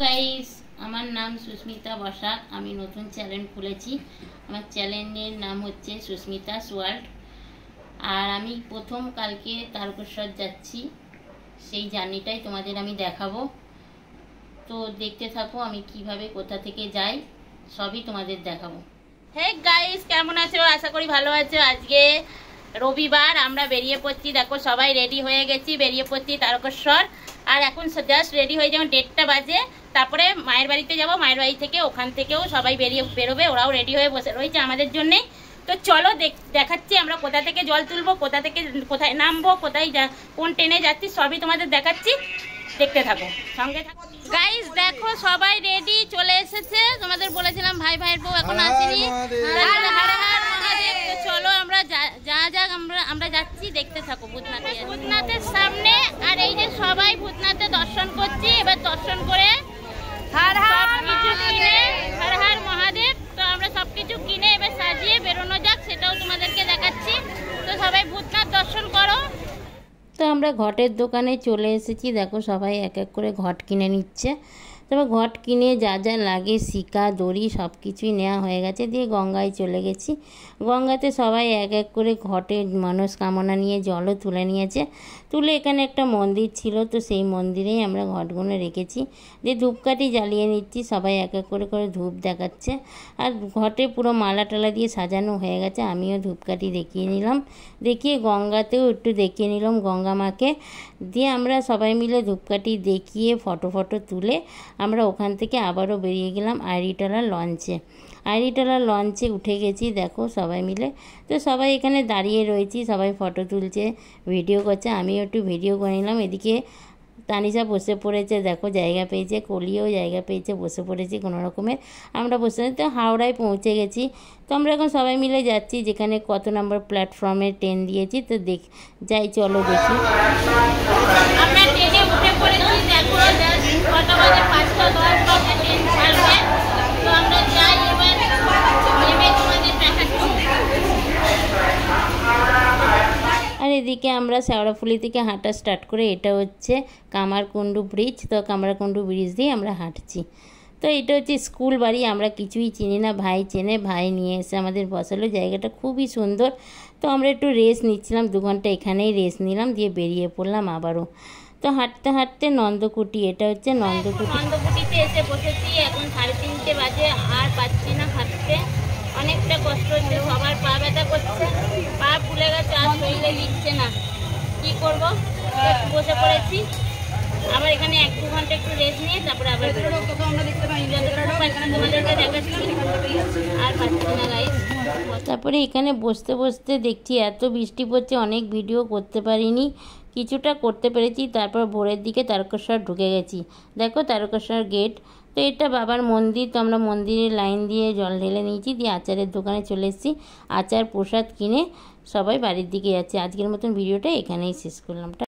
Guys, আমার নাম সুস্মিতা বসাক। আমি নতুন চ্যানেল খুলেছি। আমার চ্যানেলের নাম হচ্ছে সুস্মিতাস ওয়ার্ল্ড। আর আমি প্রথম কালকে তারকেশ্বর যাচ্ছি, সেই জার্নিটাই তোমাদের আমি দেখাবো। তো দেখতে থাকো আমি কিভাবে কোথা থেকে যাই, সবই তোমাদের দেখাবো। হে গাইস, কেমন আছো? আশা করি ভালো আছো। আজকে রবিবার, আমরা বেরিয়ে পড়ছি। দেখো সবাই রেডি হয়ে গেছি, বেরিয়ে পড়ছি তারকেশ্বর। আর এখন জাস্ট রেডি হয়ে যেমন 1:30 বাজে। তারপরে মায়ের বাড়িতে যাব, মায়ের বাড়ি থেকে ওখান থেকেও সবাই বেরোবে, ওরাও রেডি হয়ে বসে রয়েছে আমাদের জন্যে। তো চলো দেখাচ্ছি আমরা কোথা থেকে জল তুলবো, কোথা থেকে কোথায় নামবো, কোথায় কোন ট্রেনে যাচ্ছি, সবই তোমাদের দেখাচ্ছি। দেখতে থাকো, সঙ্গে থাকো। গাইস দেখো সবাই রেডি, চলে এসেছে। তোমাদের বলেছিলাম ভাই ভাইয়ের বউ এখন আসেনি। তো চলো আমরা আমরা যাচ্ছি, দেখতে থাকো। ভূতনাথের সামনে, আর এই যে সবাই ভূতনাথে দর্শন করছি। এবার দর্শন করে হর হর মহাদেব। তো আমরা সবকিছু কিনে এবার সাজিয়ে বেরোনো যাক, সেটাও তোমাদেরকে দেখাচ্ছি। তো সবাই ভূতনাথ দর্শন করো। তো আমরা ঘটের দোকানে চলে এসেছি। দেখো সবাই এক এক করে ঘট কিনে নিচ্ছে। তবে ঘট কিনে যা যা লাগে, শিকা দড়ি সব কিছুই নেওয়া হয়ে গেছে। দিয়ে গঙ্গায় চলে গেছি। গঙ্গাতে সবাই এক এক করে ঘটের মনস্কামনা নিয়ে জলও তুলে নিয়েছে। তুলে এখানে একটা মন্দির ছিল, তো সেই মন্দিরেই আমরা ঘটগুলো রেখেছি। দিয়ে ধূপকাঠি জ্বালিয়ে নিচ্ছি, সবাই এক এক করে করে ধূপ দেখাচ্ছে। আর ঘটে পুরো মালা টালা দিয়ে সাজানো হয়ে গেছে। আমিও ধূপকাঠি দেখিয়ে নিলাম, দেখিয়ে গঙ্গাতেও একটু দেখিয়ে নিলাম গঙ্গা মাকে। দিয়ে আমরা সবাই মিলে ধূপকাঠি দেখিয়ে ফটো তুলে আমরা ওখান থেকে আবারও বেরিয়ে গেলাম আইরিটোলার লঞ্চে। আইরিটোলার লঞ্চে উঠে গেছি, দেখো সবাই মিলে। তো সবাই এখানে দাঁড়িয়ে রয়েছি, সবাই ফটো তুলছে, ভিডিও করছে। আমিও একটু ভিডিও করে নিলাম। এদিকে তানিশা বসে পড়েছে, দেখো জায়গা পেয়েছে। কলিও জায়গা পেয়েছে, বসে পড়েছি কোনো রকমের। আমরা বসে তো হাওড়ায় পৌঁছে গেছি। তো আমরা এখন সবাই মিলে যাচ্ছি যেখানে কত নম্বর প্ল্যাটফর্মে ট্রেন দিয়েছি। তো যাই, চলো দেখি। আমরা ট্রেনে উঠে পড়েছি, দেখো কটা বাজে, 5:10 বাজে ট্রেন ছাড়বে। তো আমরা যাই, এবার নেমে তোমাদের দেখাচ্ছি। আর এদিকে আমরা শেওড়াফুলি থেকে হাঁটা স্টার্ট করে, এটা হচ্ছে কামারকুণ্ডু ব্রিজ। তো কামারকুণ্ডু ব্রিজ দিয়ে আমরা হাঁটছি। তো এটা হচ্ছে স্কুল বাড়ি, আমরা কিছুই চিনি না, ভাই চেনে, ভাই নিয়ে এসে আমাদের বসালো। জায়গাটা খুবই সুন্দর। তো আমরা একটু রেস্ট নিচ্ছিলাম, 2 ঘন্টা এখানেই রেস্ট নিলাম, দিয়ে বেরিয়ে পড়লাম আবারও। তো হাঁটতে হাঁটতে নন্দকুটি, এটা হচ্ছে নন্দকুটিতে এসে বসেছি। এখন 3:30 বাজে, আর পাচ্ছি না হাঁটতে, অনেকটা কষ্ট হচ্ছে। সবার পা ব্যথা করছে, পা ফুলে গেছে, আর শরীরে দিচ্ছে না, কি করব। বসে পড়েছি। আবার এখানে 1-2 ঘন্টা একটু রেস্ট নিয়ে তারপরে আবার আর পাচ্ছি না গাইস। তারপরে এখানে বসতে বসতে দেখছি এত বৃষ্টি পড়ছে, অনেক ভিডিও করতে পারিনি, কিছুটা করতে পেরেছি। তারপর ভোরের দিকে তারকেশ্বর ঢুকে গেছি। দেখো তারকেশ্বর গেট। তো এটা বাবার মন্দির। তো আমরা মন্দিরের লাইন দিয়ে জল ঢেলে নিয়েছি, দিয়ে আচারের দোকানে চলে এসেছি। আচার প্রসাদ কিনে সবাই বাড়ির দিকে যাচ্ছে। আজকের মতন ভিডিওটা এখানেই শেষ করলাম।